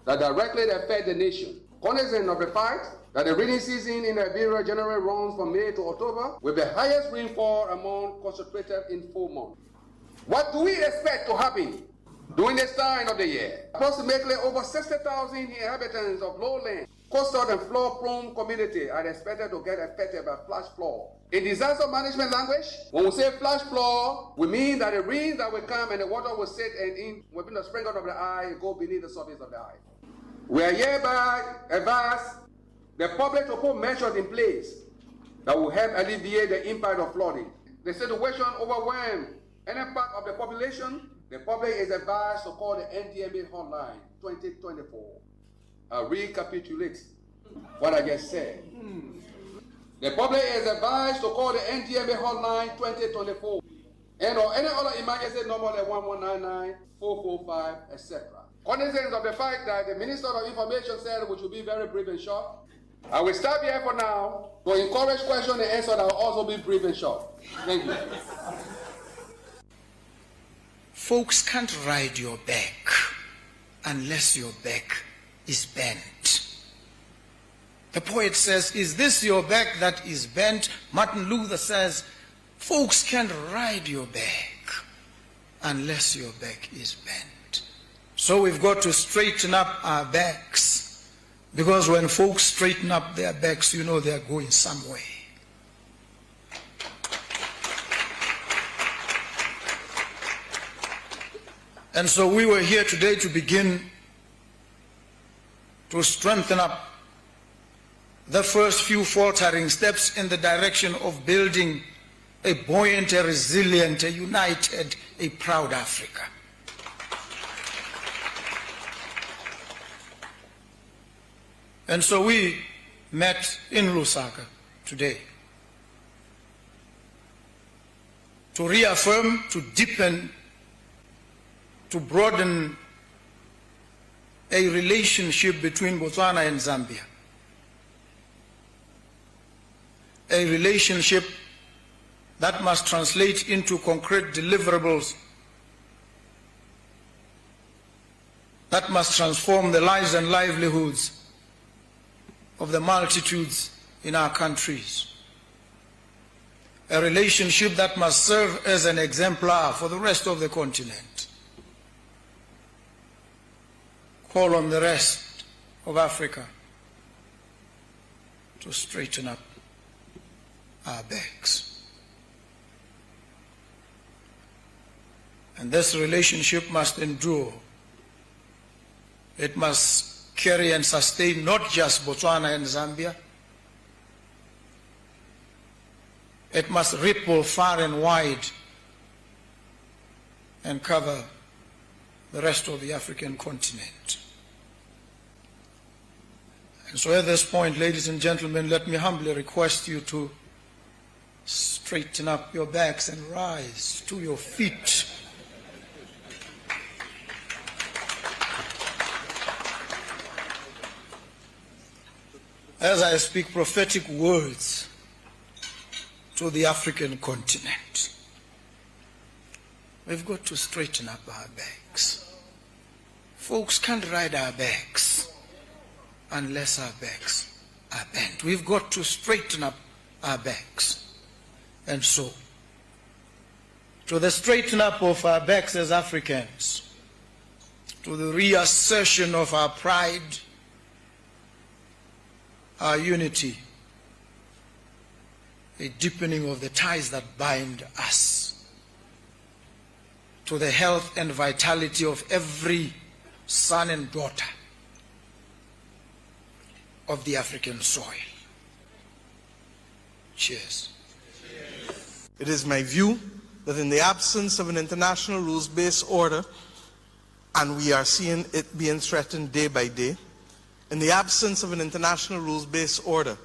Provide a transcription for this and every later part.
that directly affect the nation. Cognizant of the fact that the rainy season in Liberia generally runs from May to October, with the highest rainfall amount concentrated in 4 months. What do we expect to happen during this time of the year? Approximately over 60,000 inhabitants of lowland, coastal and flood-prone community are expected to get affected by flash flood. In disaster management language, when we say flash flood, we mean that the rain that will come and the water will sit and within the sprinkle of the eye and go beneath the surface of the eye. We are hereby advise the public to put measures in place that will help alleviate the impact of flooding. The situation overwhelms any part of the population. The public is advised to call the NDMA hotline 2024. I'll recapitulate what I just said. The public is advised to call the NDMA hotline 2024 and or any other emergency number like 1199, 445, etc. Cognizant of the fact that the Minister of Information said we should be very brief and short, I will stop here for now to encourage questions and answers that will also be brief and short. Thank you. Folks can't ride your back unless your back is bent. The poet says, is this your back that is bent? Martin Luther says, folks can't ride your back unless your back is bent. So we've got to straighten up our backs, because when folks straighten up their backs, you know they're going somewhere. And so we were here today to begin to strengthen up the first few faltering steps in the direction of building a buoyant, a resilient, a united, a proud Africa. And so we met in Lusaka today to reaffirm, to deepen, to broaden a relationship between Botswana and Zambia. A relationship that must translate into concrete deliverables that must transform the lives and livelihoods of the multitudes in our countries. A relationship that must serve as an exemplar for the rest of the continent. Call on the rest of Africa to straighten up our backs. And this relationship must endure. It must carry and sustain not just Botswana and Zambia. It must ripple far and wide and cover the rest of the African continent. And so at this point, ladies and gentlemen, let me humbly request you to straighten up your backs and rise to your feet. As I speak prophetic words to the African continent, we've got to straighten up our backs. Folks can't ride our backs unless our backs are bent. We've got to straighten up our backs. And so, to the straighten up of our backs as Africans, to the reassertion of our pride, our unity, a deepening of the ties that bind us, to the health and vitality of every son and daughter of the African soil. Cheers. It is my view that in the absence of an international rules-based order, and we are seeing it being threatened day by day, in the absence of an international rules-based order,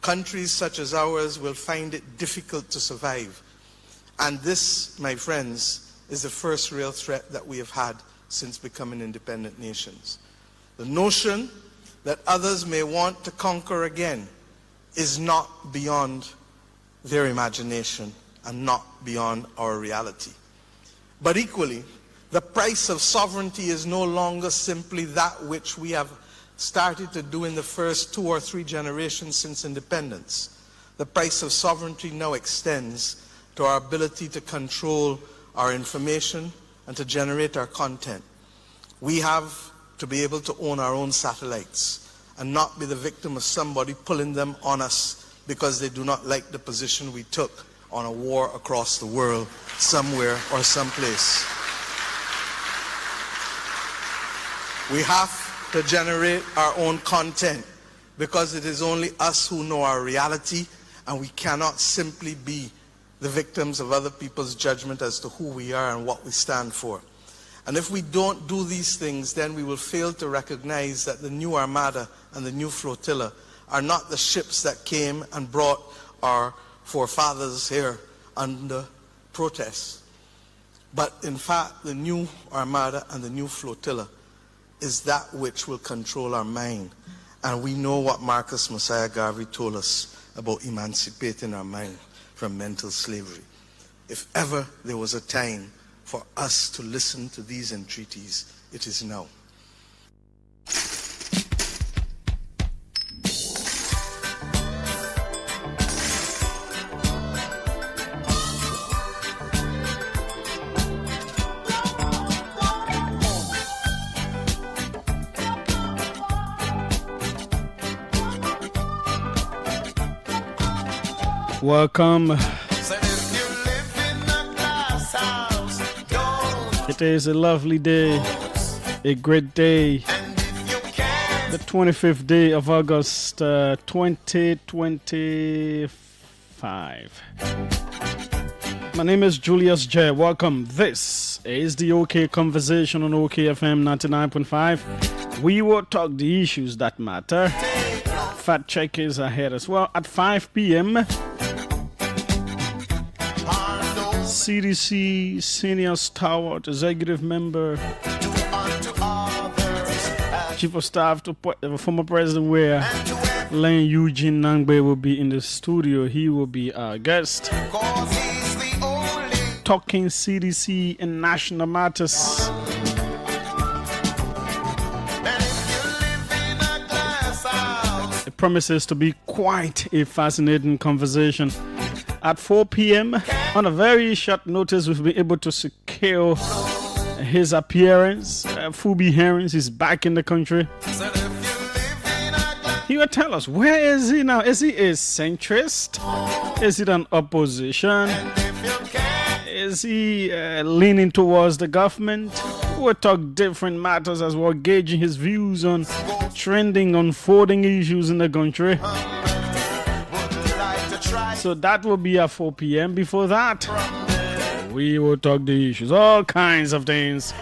countries such as ours will find it difficult to survive. And this, my friends, is the first real threat that we have had since becoming independent nations. The notion that others may want to conquer again is not beyond their imagination and not beyond our reality. But equally, The price of sovereignty is no longer simply that which we have started to do in the first 2 or 3 generations since independence. The price of sovereignty now extends to our ability to control our information and to generate our content. We have to be able to own our own satellites and not be the victim of somebody pulling them on us because they do not like the position we took on a war across the world somewhere or someplace. We have to generate our own content because it is only us who know our reality, and we cannot simply be the victims of other people's judgment as to who we are and what we stand for. And if we don't do these things, then we will fail to recognize that the new armada and the new flotilla are not the ships that came and brought our forefathers here under protest. But in fact, the new armada and the new flotilla is that which will control our mind. And we know what Marcus Messiah Garvey told us about emancipating our mind from mental slavery. If ever there was a time for us to listen to these entreaties, it is now. Welcome. It is a lovely day, a great day, the 25th day of August 2025. My name is Julius J. Welcome. This is the OK Conversation on OKFM 99.5. We will talk the issues that matter. Fact check is ahead as well at 5 p.m. CDC Senior Stalwart Executive Member, Chief of Staff to former President Ware, Len Eugene Nangbe will be in the studio. He will be our guest. Talking CDC and national matters. It promises to be quite a fascinating conversation. At 4 p.m., on a very short notice, we've been able to secure his appearance. Fubi Herons is back in the country. He will tell us, where is he now? Is he a centrist? Is it an opposition? Is he leaning towards the government? We'll talk different matters as we're gauging his views on trending, unfolding issues in the country. So that will be at 4 p.m. Before that, we will talk the issues, all kinds of things.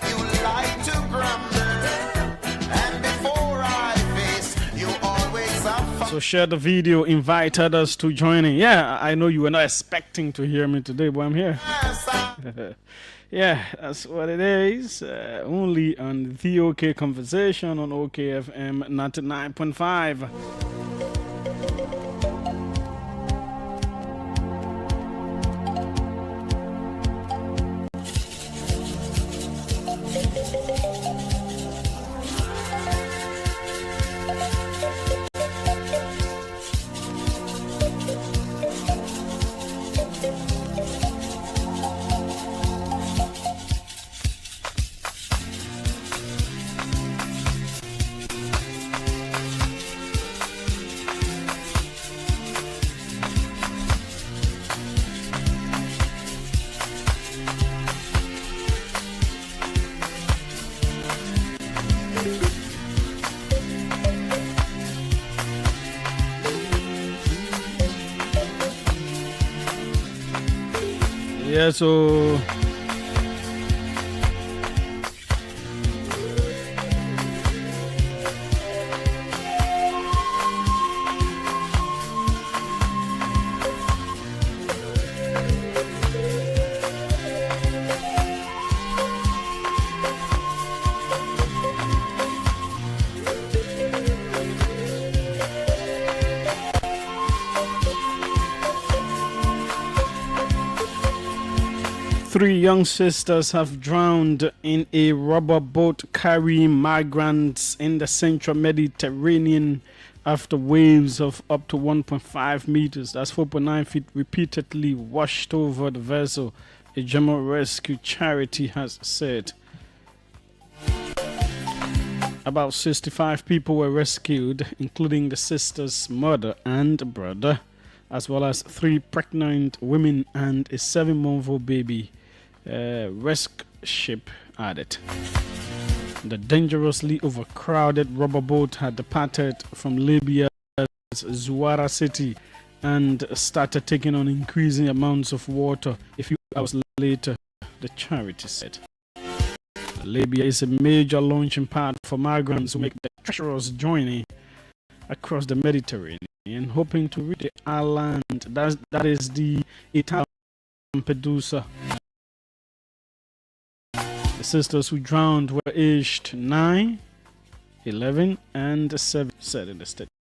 So share the video, invite others to join in. Yeah, I know you were not expecting to hear me today, but I'm here. Yeah, that's what it is. Only on the OK Conversation on OKFM 99.5. Yeah, so 3 young sisters have drowned in a rubber boat carrying migrants in the central Mediterranean after waves of up to 1.5 meters, that's 4.9 feet, repeatedly washed over the vessel, a German rescue charity has said. About 65 people were rescued, including the sister's mother and brother, as well as 3 pregnant women and a 7-month-old baby, rescue ship added. The dangerously overcrowded rubber boat had departed from Libya's Zuwara city and started taking on increasing amounts of water a few hours later, the charity said. Libya is a major launching pad for migrants who make the treacherous journey across the Mediterranean, hoping to reach the island that is the Italian Lampedusa. The sisters who drowned were aged 9, 11, and 7, said in the statement.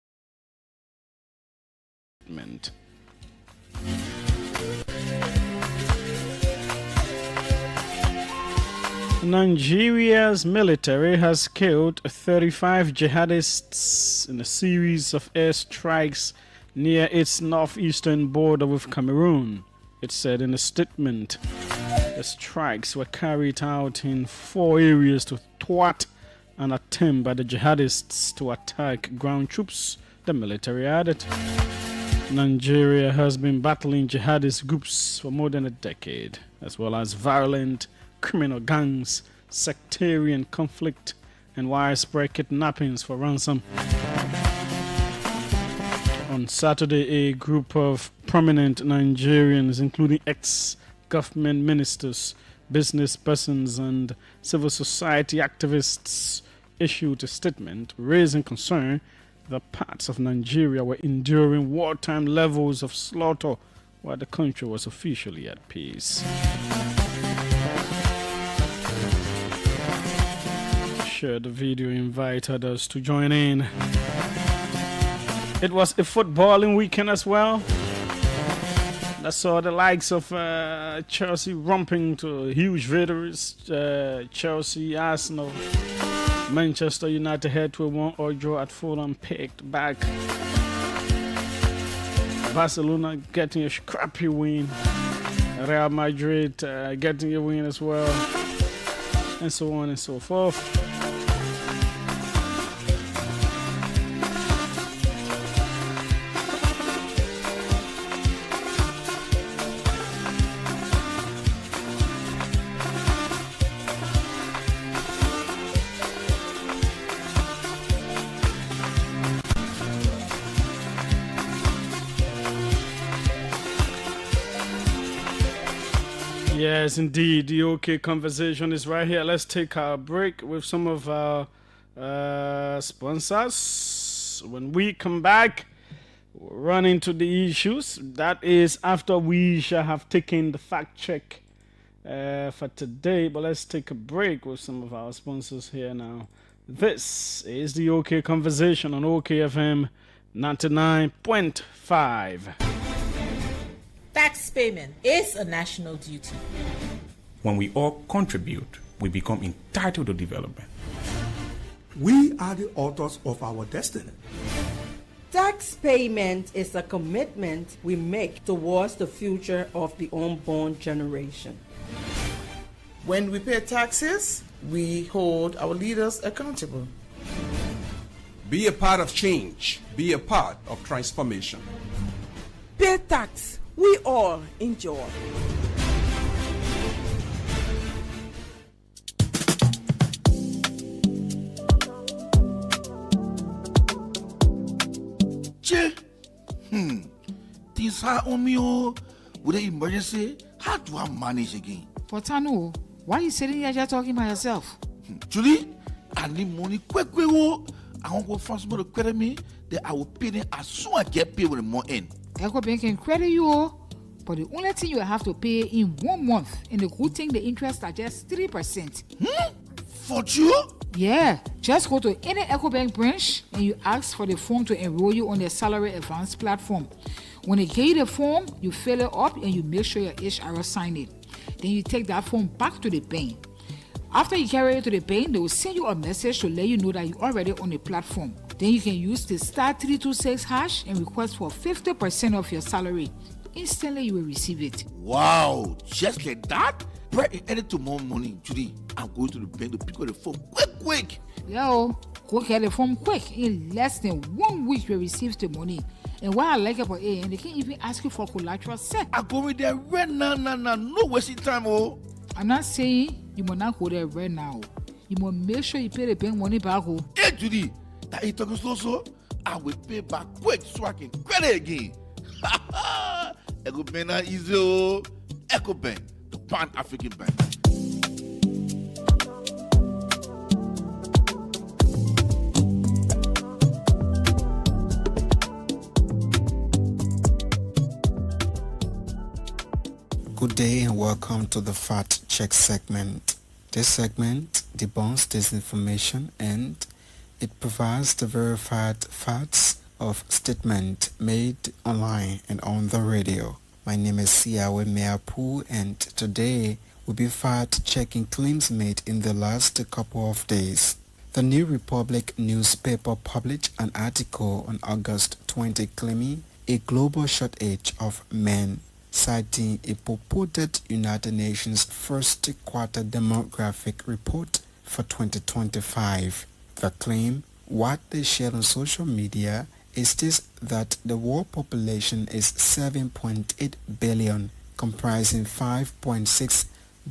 Nigeria's military has killed 35 jihadists in a series of airstrikes near its northeastern border with Cameroon, it said in a statement. The strikes were carried out in 4 areas to thwart an attempt by the jihadists to attack ground troops, the military added. Nigeria has been battling jihadist groups for more than a decade, as well as violent criminal gangs, sectarian conflict, and widespread kidnappings for ransom. On Saturday, a group of prominent Nigerians, including ex-government ministers, business persons, and civil society activists, issued a statement raising concern that parts of Nigeria were enduring wartime levels of slaughter while the country was officially at peace. Share the video, invite others to join in. It was a footballing weekend as well. I saw the likes of Chelsea romping to huge victories. Chelsea, Arsenal, Manchester United had to a 1-1 draw at Fulham, picked back. Barcelona getting a scrappy win. Real Madrid getting a win as well. And so on and so forth. Yes, indeed. The OK conversation is right here. Let's take our break with some of our sponsors. When we come back, we'll run into the issues. That is after we shall have taken the fact check for today. But let's take a break with some of our sponsors here now. This is the OK conversation on OKFM 99.5. Tax payment is a national duty. When we all contribute, we become entitled to development. We are the authors of our destiny. Tax payment is a commitment we make towards the future of the unborn generation. When we pay taxes, we hold our leaders accountable. Be a part of change. Be a part of transformation. Pay tax. We all enjoy. Things are on me with the emergency. How do I manage again? Potano, why are you sitting here just talking by yourself? Julie, I need money quick. I want to go find somebody to credit me. Then I will pay them as soon as I get paid with the more in. EcoBank can credit you, but the only thing you have to pay in 1 month, and the good thing, the interest are just 3%. For you? Yeah, just go to any EcoBank branch and you ask for the form to enroll you on their salary advance platform. When they give you the form, you fill it up and you make sure your HR sign it. Then you take that form back to the bank. After you carry it to the bank, they will send you a message to let you know that you're already on the platform. Then you can use the *326# and request for 50% of your salary. Instantly, you will receive it. Wow, just like that? Pray any tomorrow morning, Judy. I'm going to the bank to pick up the form quick. Yo, go get the form quick. In less than 1 week, you will receive the money. And what I like about it, and they can't even ask you for collateral set. I'm going there right now, no wasting time, oh. I'm not saying you must not go there right now. You must make sure you pay the bank money back. Hey, Judy, that you talking so? I will pay back quick so I can credit again. Echo Bank na easy, oh. Echo Bank, the Pan-African Bank. Good day and welcome to the Fact Check segment. This segment debunks disinformation and it provides the verified facts of statements made online and on the radio. My name is Siawe Meapu and today we'll be fact checking claims made in the last couple of days. The New Republic newspaper published an article on August 20 claiming a global shortage of men, citing a purported United Nations first quarter demographic report for 2025. The claim, what they shared on social media, is this that the world population is 7.8 billion, comprising 5.6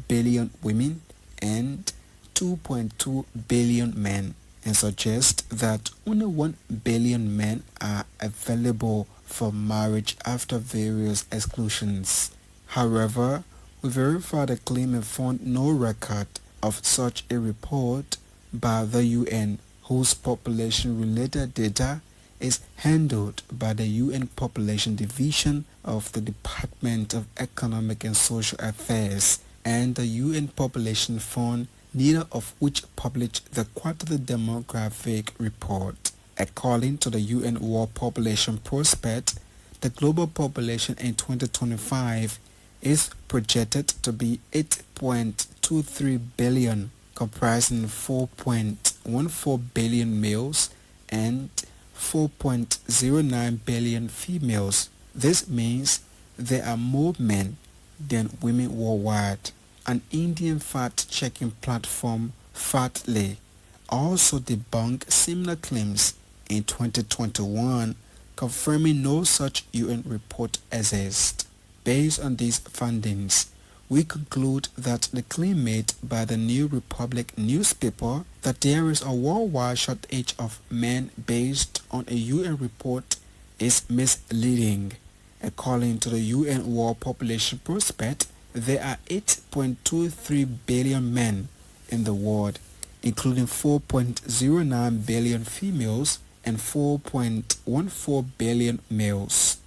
billion women and 2.2 billion men, and suggests that only 1 billion men are available for marriage after various exclusions. However, we verified the claim and found no record of such a report by the UN, whose population-related data is handled by the UN Population Division of the Department of Economic and Social Affairs and the UN Population Fund, neither of which published the quarterly demographic report. According to the UN World Population Prospect, the global population in 2025 is projected to be 8.23 billion, comprising 4.14 billion males and 4.09 billion females. This means there are more men than women worldwide. An Indian fact-checking platform, Factly, also debunked similar claims in 2021, confirming no such UN report exists. Based on these findings, we conclude that the claim made by the New Republic newspaper that there is a worldwide shortage of men based on a UN report is misleading. According to the UN World Population Prospect, there are 8.23 billion men in the world, including 4.09 billion females and 4.14 billion males.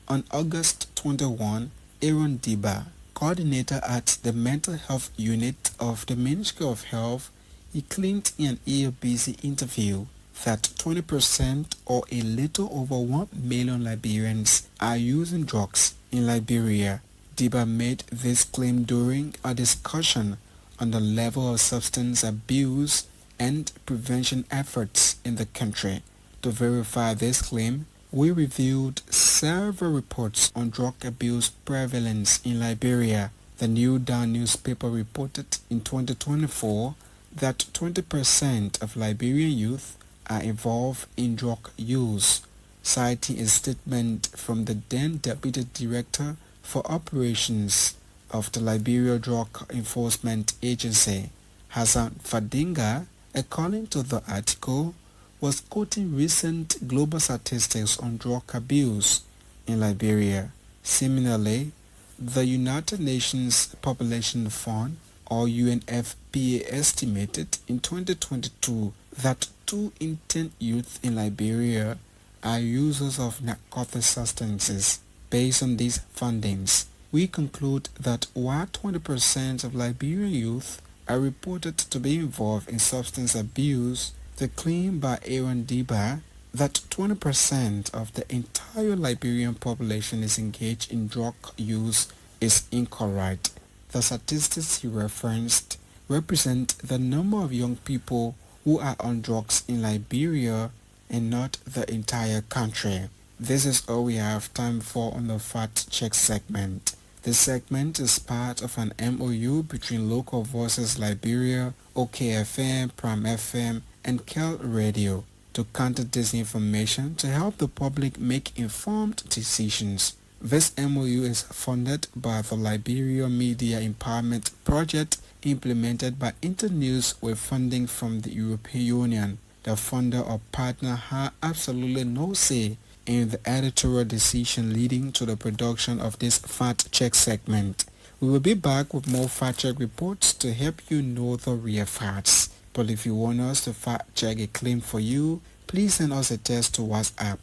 On August 21, Aaron Diba, coordinator at the Mental Health Unit of the Ministry of Health, he claimed in an AOBC interview that 20% or a little over 1 million Liberians are using drugs in Liberia. Diba made this claim during a discussion on the level of substance abuse and prevention efforts in the country. To verify this claim, we reviewed several reports on drug abuse prevalence in Liberia. The New Dawn newspaper reported in 2024 that 20% of Liberian youth are involved in drug use, citing a statement from the then Deputy Director for Operations of the Liberia Drug Enforcement Agency. Hassan Fadinga, according to the article, was quoting recent global statistics on drug abuse in Liberia. Similarly, the United Nations Population Fund, or UNFPA, estimated in 2022 that 2 in 10 youth in Liberia are users of narcotic substances. Based on these findings, we conclude that while 20% of Liberian youth are reported to be involved in substance abuse, the claim by Aaron Diba that 20% of the entire Liberian population is engaged in drug use is incorrect. The statistics he referenced represent the number of young people who are on drugs in Liberia and not the entire country. This is all we have time for on the Fact Check segment. This segment is part of an MOU between Local Voices Liberia, OKFM, Prime FM, and Kel Radio to counter disinformation to help the public make informed decisions. This MOU is funded by the Liberia Media Empowerment Project implemented by Internews with funding from the European Union. The funder or partner had absolutely no say in the editorial decision leading to the production of this Fact Check segment. We will be back with more Fact Check reports to help you know the real facts. But if you want us to fact check a claim for you, please send us a text to WhatsApp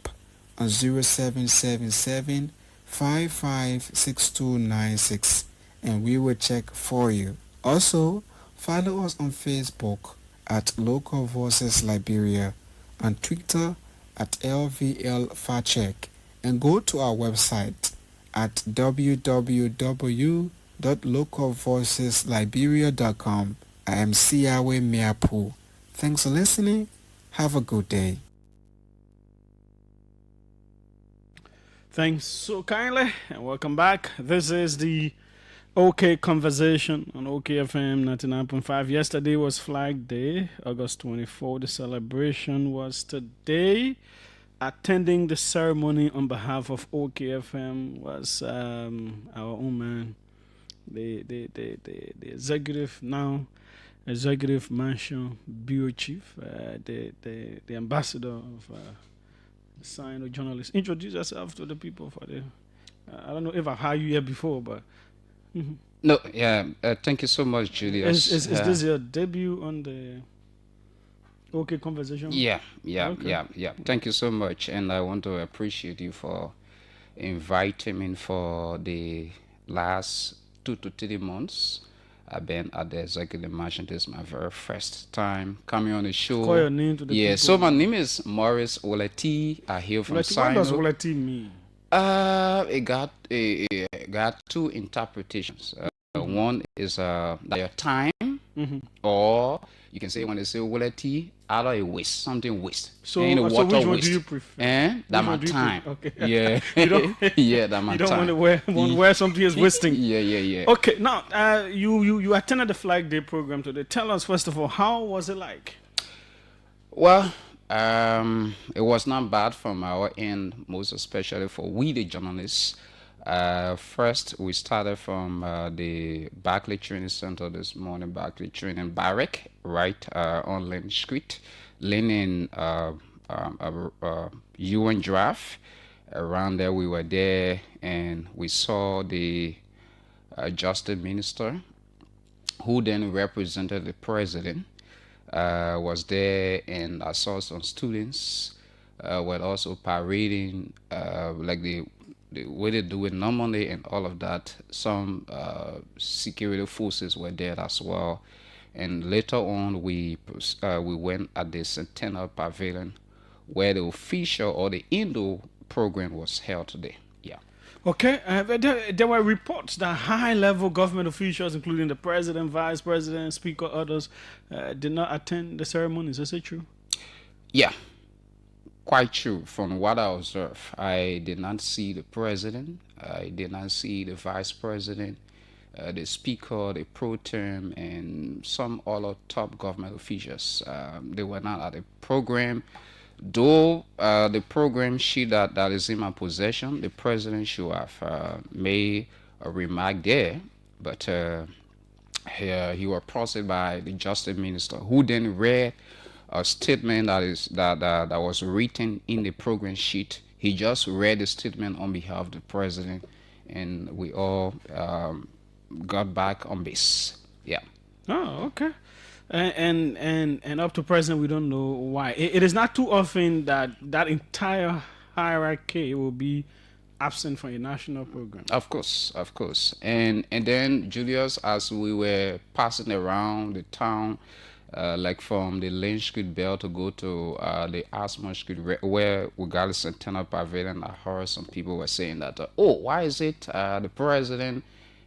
on 0777 556296 and we will check for you. Also, follow us on Facebook at Local Voices Liberia, on Twitter at LVL Factcheck, and go to our website at www.localvoicesliberia.com. I am Siawe Miapu. Thanks for listening. Have a good day. Thanks so kindly, and welcome back. This is the OK Conversation on OKFM 99.5. Yesterday was Flag Day, August 24. The celebration was today. Attending the ceremony on behalf of OKFM was our own man, the executive mansion bureau chief, the ambassador of the sign of journalists. Introduce yourself to the people for the. I don't know if I've had you here before, but. Mm-hmm. No, yeah. Thank you so much, Julius. Is this your debut on the OK Conversation? Yeah. Okay. Thank you so much, and I want to appreciate you for inviting me for the last 2 to 3 months. I've been at the executive mansion. This is my very first time coming on the show. Call your name to the people. So my name is Morris Oleti. I hail from Sino. What does Oleti mean? It got two interpretations. One is that your time, or you can say when they say Oleti, out of a waste, something waste. So which one waste. Do you prefer? That my time. Okay. Yeah. That my time. You don't want to wear something is wasting. Yeah. Okay, now you attended the Flag Day program today. Tell us first of all, how was it like? Well, it was not bad from our end, most especially for we the journalists. First, we started from the Barclay Training Center this morning, Barclay Training Barrack, right on Lynn Street, leaning UN draft. Around there, we were there, and we saw the Justice Minister, who then represented the President. Was there, and I saw some students were also parading like the way they do it normally and all of that. Some security forces were there as well, and later on we went at the Centennial Pavilion where the official or the indoor program was held today. Yeah. Okay, there were reports that high-level government officials, including the president, vice president, speaker, others, did not attend the ceremonies. Is it true? Yeah, quite true. From what I observed, I did not see the president. I did not see the vice president, the speaker, the pro tem, and some other top government officials. They were not at the program. Though the program sheet that is in my possession, the president should have made a remark there, but he was processed by the Justice Minister, who then read a statement that was written in the program sheet. He just read the statement on behalf of the president, and we all got back on base. Yeah. Oh, okay. And up to present, we don't know why. It is not too often that entire hierarchy will be absent from a national program. Of course. And then, Julius, as we were passing around the town, like from the Lane Street Bell to go to the Asthma Street, where we got the Centennial Pavilion, I heard some people were saying that, why is it the president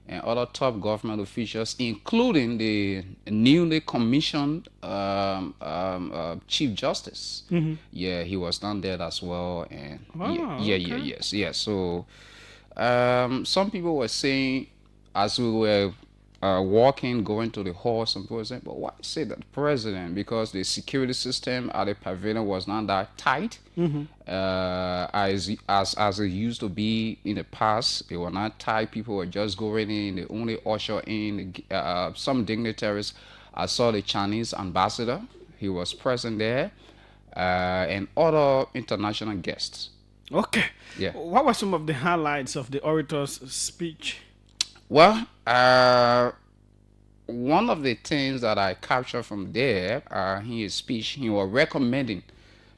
and other top government officials, including the newly commissioned Chief Justice. Yeah, he was down there as well. And yes. So some people were saying, as we were walking, going to the hall, some people were saying, but why say that the president? Because the security system at the pavilion was not that tight as it used to be in the past. They were not tight. People were just going in. They only usher in some dignitaries. I saw the Chinese ambassador. He was present there, and other international guests. Okay. Yeah. What were some of the highlights of the orator's speech? Well, one of the things that I captured from there, in his speech, he was recommending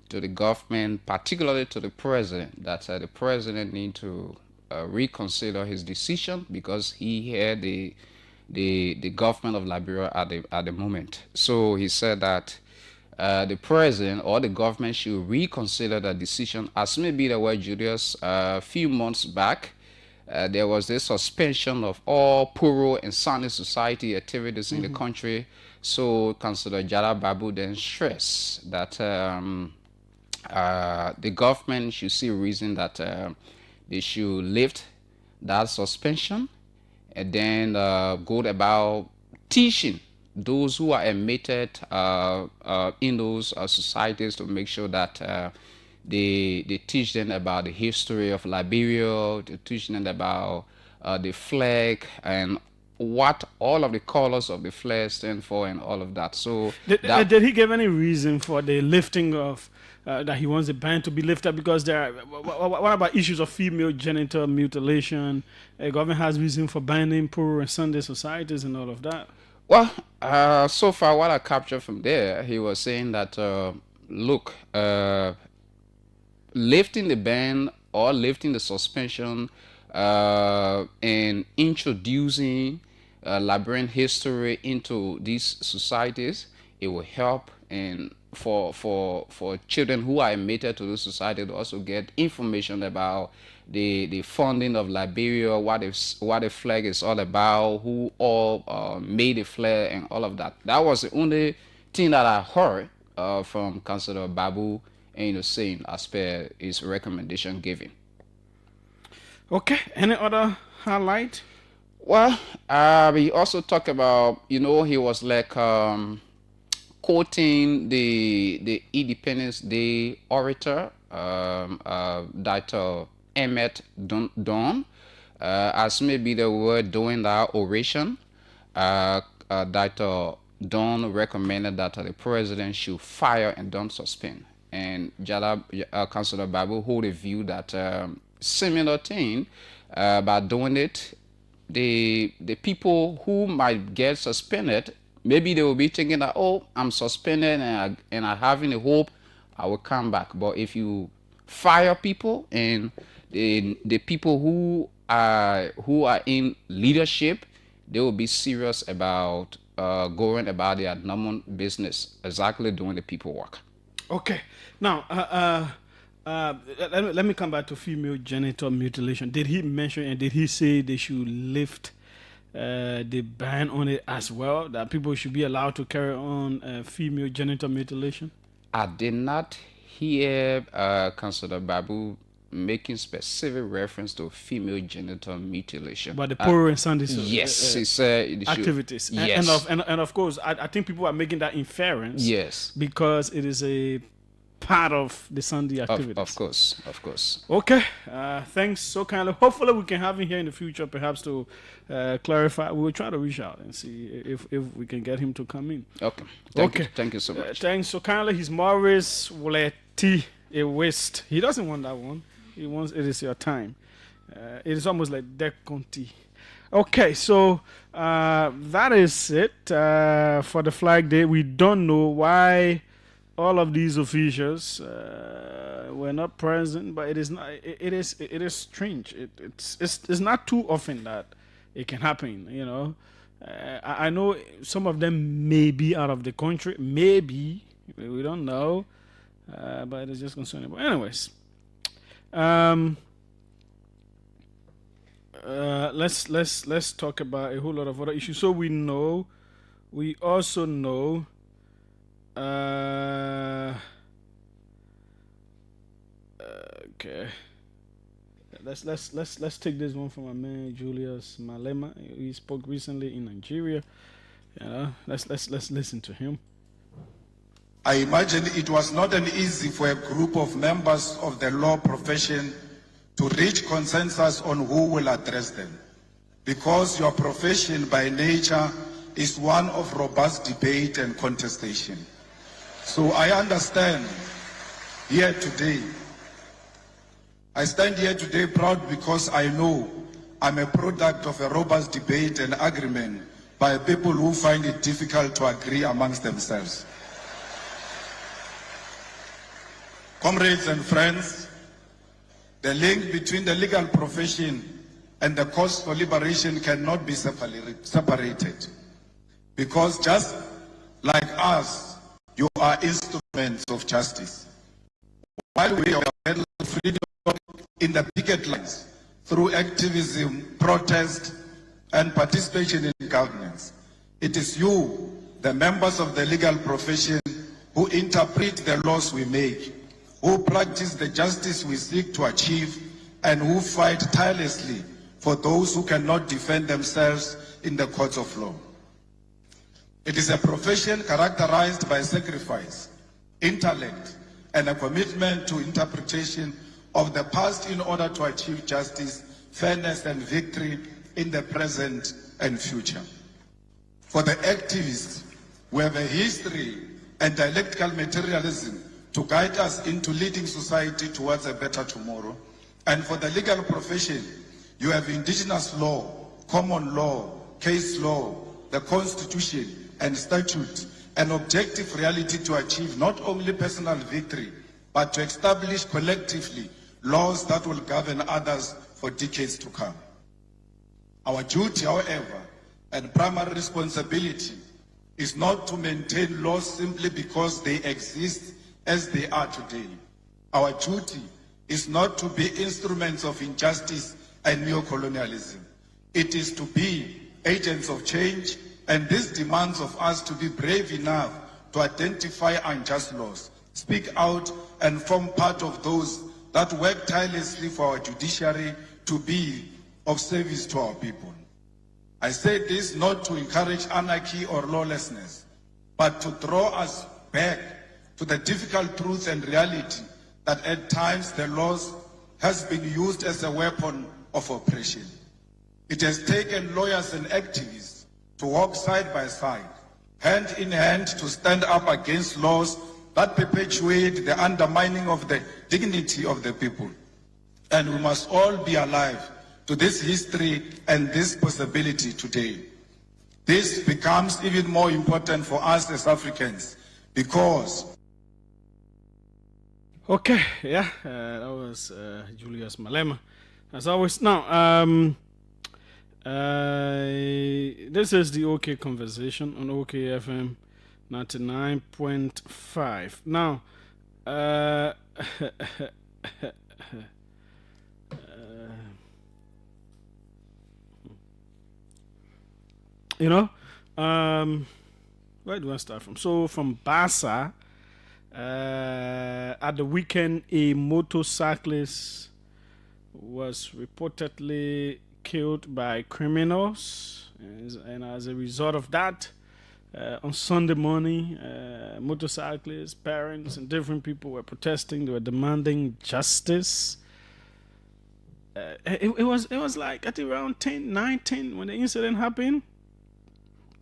to the government, particularly to the president, that the president need to reconsider his decision, because he had the government of Liberia at the moment. So he said that the president or the government should reconsider the decision, as maybe there were, Julius, a few months back. There was this suspension of all Puro and Sani society activities in the country. So Councillor Jada Babu then stressed that the government should see a reason that they should lift that suspension, and then go about teaching those who are admitted in those societies, to make sure that they teach them about the history of Liberia, they teach them about the flag and what all of the colors of the flag stand for and all of that. So did he give any reason for the lifting of that he wants the ban to be lifted? Because there are, what about issues of female genital mutilation? The government has reason for banning Puro and Sunday societies and all of that. Well, so far what I captured from there, he was saying that look, lifting the ban or lifting the suspension and introducing Liberian history into these societies, it will help, and for children who are admitted to the society to also get information about the founding of Liberia, what the flag is all about, who all made the flag and all of that. That was the only thing that I heard from Councillor Babu, and saying as per his recommendation given. Okay, any other highlight? Well, we also talked about, he was like quoting the Independence Day orator, Dr. Emmett Don, as maybe they were doing that oration. Dr. Don recommended that the president should fire and don't suspend. And Councillor Babu hold a view that similar thing, by doing it, the people who might get suspended, maybe they will be thinking that, oh, I'm suspended and I having a hope I will come back. But if you fire people, and the people who are in leadership, they will be serious about going about their normal business, exactly doing the people work. Okay. Now, let me come back to female genital mutilation. Did he mention and did he say they should lift the ban on it as well, that people should be allowed to carry on female genital mutilation? I did not hear Councillor Babu making specific reference to female genital mutilation. But the Puro and Sunday yes, he said activities. Yes. And of course, I think people are making that inference. Yes. Because it is a part of the Sunday activities. Of course. Okay. Thanks so kindly. Hopefully we can have him here in the future, perhaps to clarify. We will try to reach out and see if we can get him to come in. Okay. Thank you so much. Thanks so kindly. He's Maurice Woleti West. He doesn't want that one. He wants It Is Your Time. It is almost like Dec Conti. Okay, so that is it for the Flag Day. We don't know why all of these officials were not present, but it is not. It is strange. It's not too often that it can happen. I know some of them may be out of the country. Maybe we don't know, but it's just concerning. But anyways, let's talk about a whole lot of other issues. So we also know. Okay. Let's take this one from my man Julius Malema. He spoke recently in Nigeria. Let's listen to him. I imagine it was not an easy for a group of members of the law profession to reach consensus on who will address them, because your profession by nature is one of robust debate and contestation. So I understand here today. I stand here today proud because I know I'm a product of a robust debate and agreement by people who find it difficult to agree amongst themselves. Comrades and friends, the link between the legal profession and the cause for liberation cannot be separated. Because just like us, you are instruments of justice. While we are freedom in the picket lines, through activism, protest, and participation in governance, it is you, the members of the legal profession, who interpret the laws we make, who practice the justice we seek to achieve, and who fight tirelessly for those who cannot defend themselves in the courts of law. It is a profession characterized by sacrifice, intellect, and a commitment to interpretation of the past in order to achieve justice, fairness, and victory in the present and future. For the activists, we have a history and dialectical materialism to guide us into leading society towards a better tomorrow. And for the legal profession, you have indigenous law, common law, case law, the constitution and statute, an objective reality to achieve not only personal victory, but to establish collectively laws that will govern others for decades to come. Our duty, however, and primary responsibility is not to maintain laws simply because they exist as they are today. Our duty is not to be instruments of injustice and neo-colonialism. It is to be agents of change, and this demands of us to be brave enough to identify unjust laws, speak out, and form part of those that work tirelessly for our judiciary to be of service to our people. I say this not to encourage anarchy or lawlessness, but to draw us back to the difficult truth and reality that at times the laws has been used as a weapon of oppression. It has taken lawyers and activists to walk side by side, hand in hand, to stand up against laws that perpetuate the undermining of the dignity of the people. And we must all be alive to this history and this possibility today. This becomes even more important for us as Africans because... Okay, yeah, that was Julius Malema. As always, now, this is the OK Conversation on OK FM 99.5. Now, where do I start from? So, from Bassa, at the weekend, a motorcyclist was reportedly killed by criminals, and as a result of that, on Sunday morning, motorcyclists, parents, and different people were protesting. They were demanding justice. It was like at around 9:10 when the incident happened,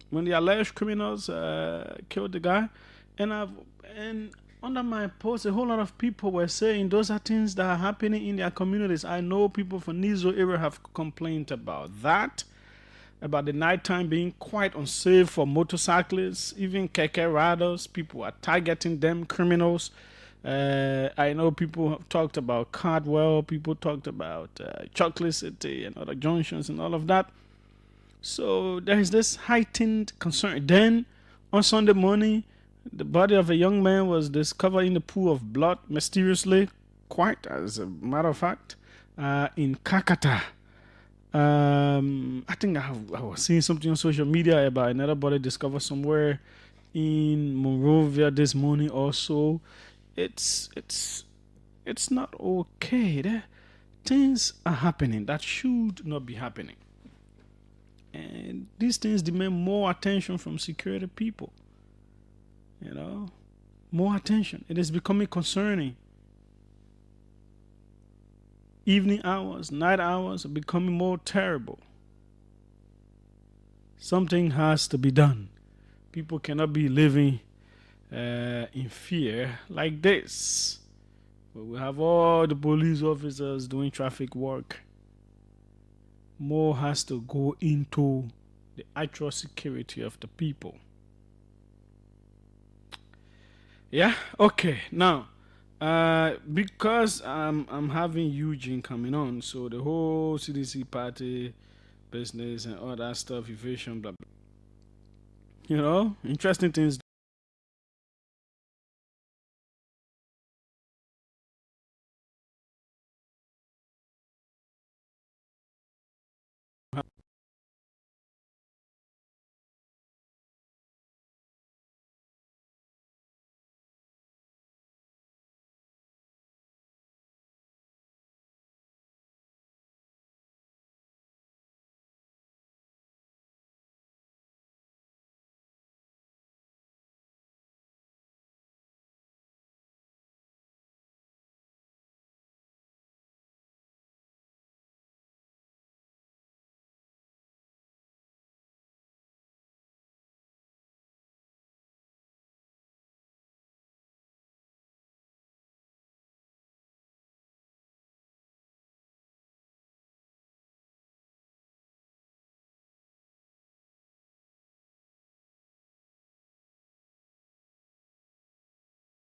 when the alleged criminals killed the guy, and under my post, a whole lot of people were saying those are things that are happening in their communities. I know people from Nizo area have complained about that, about the nighttime being quite unsafe for motorcyclists, even keke riders. People are targeting them, criminals. I know people have talked about Cardwell, people talked about Chocolate City and other junctions and all of that. So there is this heightened concern. Then on Sunday morning, the body of a young man was discovered in a pool of blood mysteriously, quite as a matter of fact, in Kakata. I think I was seeing something on social media about another body discovered somewhere in Monrovia this morning. Also, it's not okay. Things are happening that should not be happening, and these things demand more attention from security people. More attention. It is becoming concerning. Evening hours, night hours are becoming more terrible. Something has to be done. People cannot be living in fear like this. But we have all the police officers doing traffic work. More has to go into the actual security of the people. Yeah, okay. Now, because I'm having Eugene coming on, so the whole CDC party business and all that stuff, evasion, blah blah. Interesting things